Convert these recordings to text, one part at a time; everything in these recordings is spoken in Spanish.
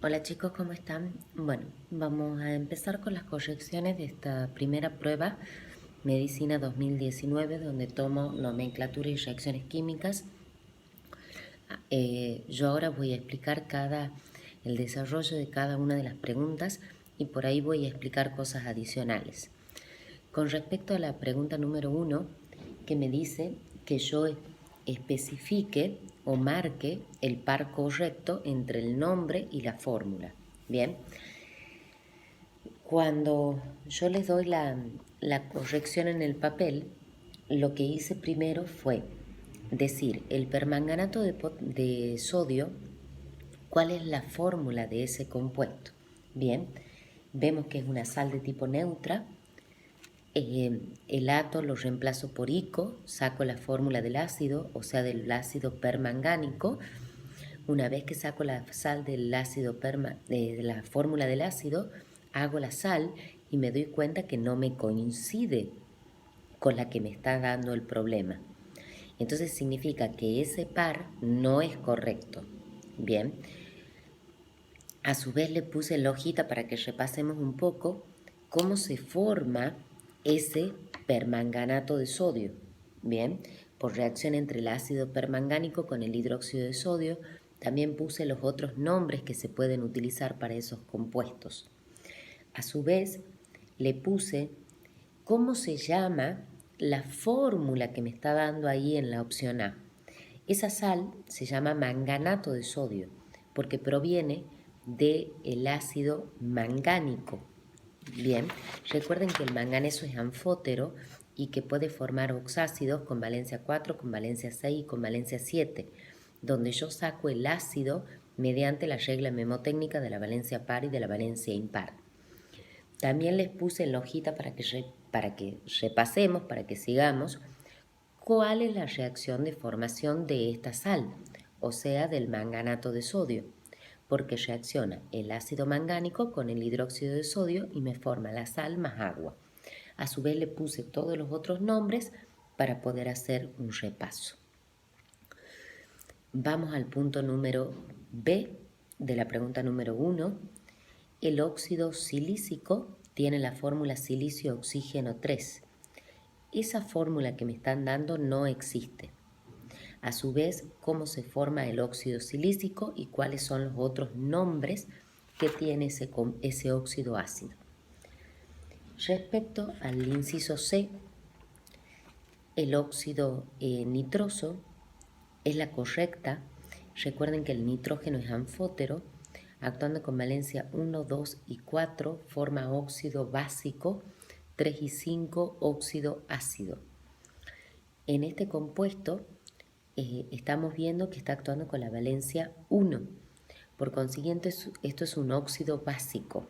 Hola chicos, ¿cómo están? Bueno, vamos a empezar con las correcciones de esta primera prueba, Medicina 2019, donde tomo nomenclatura y reacciones químicas. Yo ahora voy a explicar el desarrollo de cada una de las preguntas y por ahí voy a explicar cosas adicionales. Con respecto a la pregunta número 1, que me dice que yo especifique o marque el par correcto entre el nombre y la fórmula. Bien, cuando yo les doy la corrección en el papel, lo que hice primero fue decir el permanganato de sodio, cuál es la fórmula de ese compuesto. Bien, vemos que es una sal de tipo neutra. El ato lo reemplazo por ico, saco la fórmula del ácido, o sea del ácido permangánico. Una vez que saco la sal del ácido de la fórmula del ácido, hago la sal y me doy cuenta que no me coincide con la que me está dando el problema. Entonces significa que ese par no es correcto. Bien, a su vez le puse la hojita para que repasemos un poco cómo se forma ese permanganato de sodio. Bien, por reacción entre el ácido permangánico con el hidróxido de sodio. También puse los otros nombres que se pueden utilizar para esos compuestos. A su vez, le puse cómo se llama la fórmula que me está dando ahí en la opción A. Esa sal se llama manganato de sodio porque proviene del ácido mangánico. Bien, recuerden que el manganeso es anfótero y que puede formar oxácidos con valencia 4, con valencia 6 y con valencia 7, donde yo saco el ácido mediante la regla memotécnica de la valencia par y de la valencia impar. También les puse en la hojita para que repasemos, para que sigamos, cuál es la reacción de formación de esta sal, o sea, del manganato de sodio, porque reacciona el ácido mangánico con el hidróxido de sodio y me forma la sal más agua. A su vez le puse todos los otros nombres para poder hacer un repaso. Vamos al punto número B de la pregunta número 1. El óxido silícico tiene la fórmula silicio-oxígeno 3. Esa fórmula que me están dando no existe. A su vez, cómo se forma el óxido silícico y cuáles son los otros nombres que tiene ese óxido ácido. Respecto al inciso C, el óxido nitroso es la correcta. Recuerden que el nitrógeno es anfótero, actuando con valencia 1, 2 y 4, forma óxido básico, 3 y 5, óxido ácido. En este compuesto estamos viendo que está actuando con la valencia 1. Por consiguiente, esto es un óxido básico.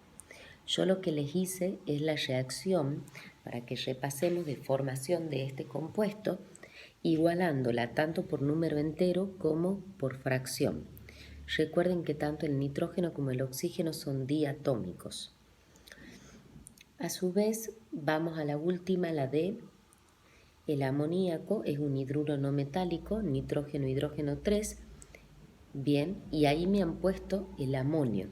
Yo lo que les hice es la reacción para que repasemos de formación de este compuesto, igualándola tanto por número entero como por fracción. Recuerden que tanto el nitrógeno como el oxígeno son diatómicos. A su vez, vamos a la última, la D. El amoníaco es un hidruro no metálico, nitrógeno, hidrógeno 3. Bien, y ahí me han puesto el amonio.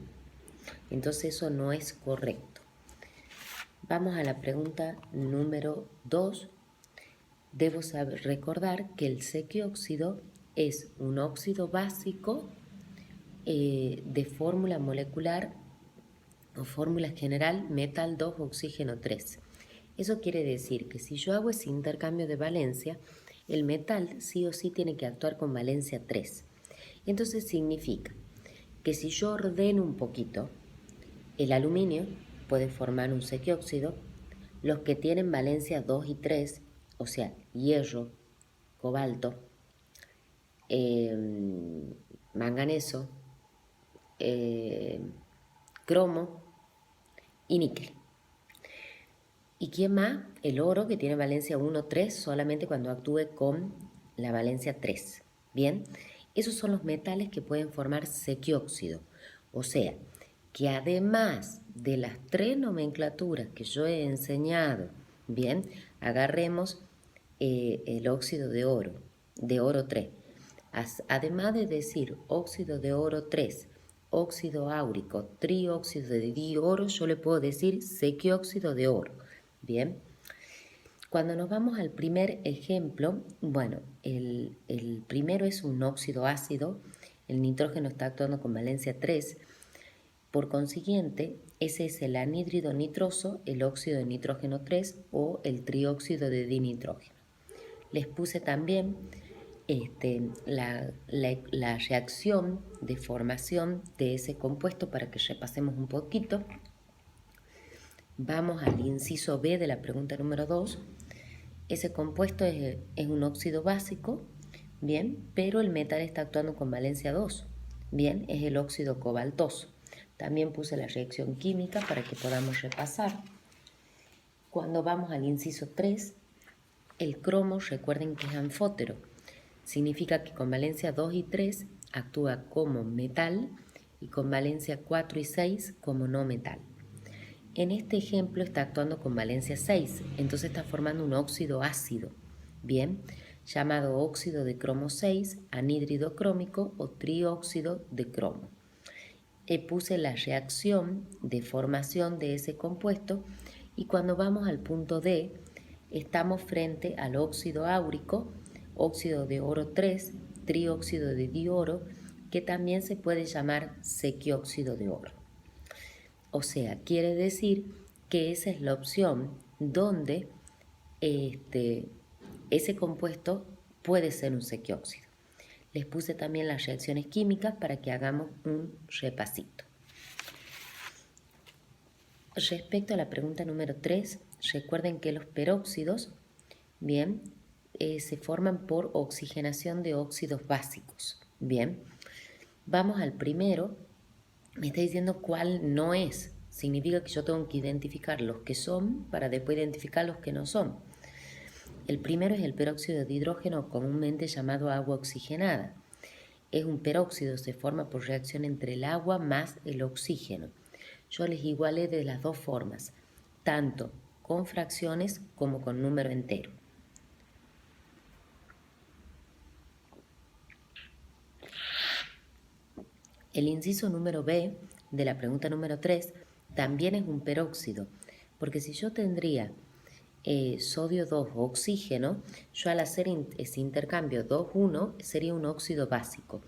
Entonces eso no es correcto. Vamos a la pregunta número 2. Debo recordar que el sequióxido es un óxido básico de fórmula molecular o fórmula general metal 2 oxígeno 3. Eso quiere decir que si yo hago ese intercambio de valencia, el metal sí o sí tiene que actuar con valencia 3. Entonces significa que si yo ordeno un poquito, el aluminio puede formar un sequióxido, los que tienen valencia 2 y 3, o sea, hierro, cobalto, manganeso, cromo y níquel. ¿Y quién más? El oro, que tiene valencia 1, 3, solamente cuando actúe con la valencia 3. Bien, esos son los metales que pueden formar sequióxido. O sea, que además de las 3 nomenclaturas que yo he enseñado, bien, agarremos el óxido de oro 3. Además de decir óxido de oro 3 óxido áurico, trióxido de dioro, yo le puedo decir sequióxido de oro. Bien, cuando nos vamos al primer ejemplo, bueno, el primero es un óxido ácido, el nitrógeno está actuando con valencia 3, por consiguiente, ese es el anhídrido nitroso, el óxido de nitrógeno 3 o el trióxido de dinitrógeno. Les puse también la reacción de formación de ese compuesto para que repasemos un poquito. Vamos al inciso B de la pregunta número 2. Ese compuesto es un óxido básico, bien, pero el metal está actuando con valencia 2, bien, es el óxido cobaltoso. También puse la reacción química para que podamos repasar. Cuando vamos al inciso 3, el cromo, recuerden que es anfótero. Significa que con valencia 2 y 3 actúa como metal y con valencia 4 y 6 como no metal. En este ejemplo está actuando con valencia 6, entonces está formando un óxido ácido, bien, llamado óxido de cromo 6, anhídrido crómico o trióxido de cromo. Puse la reacción de formación de ese compuesto y cuando vamos al punto D, estamos frente al óxido áurico, óxido de oro 3, trióxido de dioro, que también se puede llamar sequióxido de oro. O sea, quiere decir que esa es la opción donde ese compuesto puede ser un sequióxido. Les puse también las reacciones químicas para que hagamos un repasito. Respecto a la pregunta número 3, recuerden que los peróxidos, bien, se forman por oxigenación de óxidos básicos. Bien, vamos al primero. Me está diciendo cuál no es. Significa que yo tengo que identificar los que son para después identificar los que no son. El primero es el peróxido de hidrógeno, comúnmente llamado agua oxigenada. Es un peróxido, se forma por reacción entre el agua más el oxígeno. Yo les igualé de las dos formas, tanto con fracciones como con número entero. El inciso número B de la pregunta número 3 también es un peróxido, porque si yo tendría sodio 2 o oxígeno, yo al hacer ese intercambio 2,1 sería un óxido básico.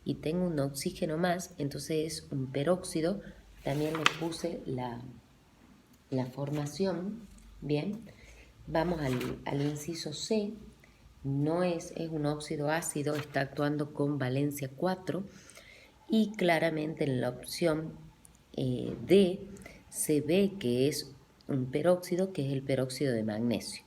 Y tengo un oxígeno más, entonces es un peróxido. También le puse la formación, bien. Vamos al inciso C, no es un óxido ácido, está actuando con valencia 4 y claramente en la opción D se ve que es un peróxido, que es el peróxido de magnesio.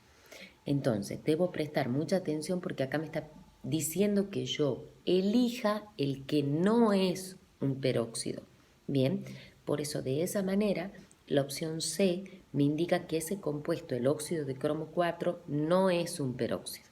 Entonces, debo prestar mucha atención porque acá me está diciendo que yo elija el que no es un peróxido. Bien, por eso de esa manera la opción C me indica que ese compuesto, el óxido de cromo 4, no es un peróxido.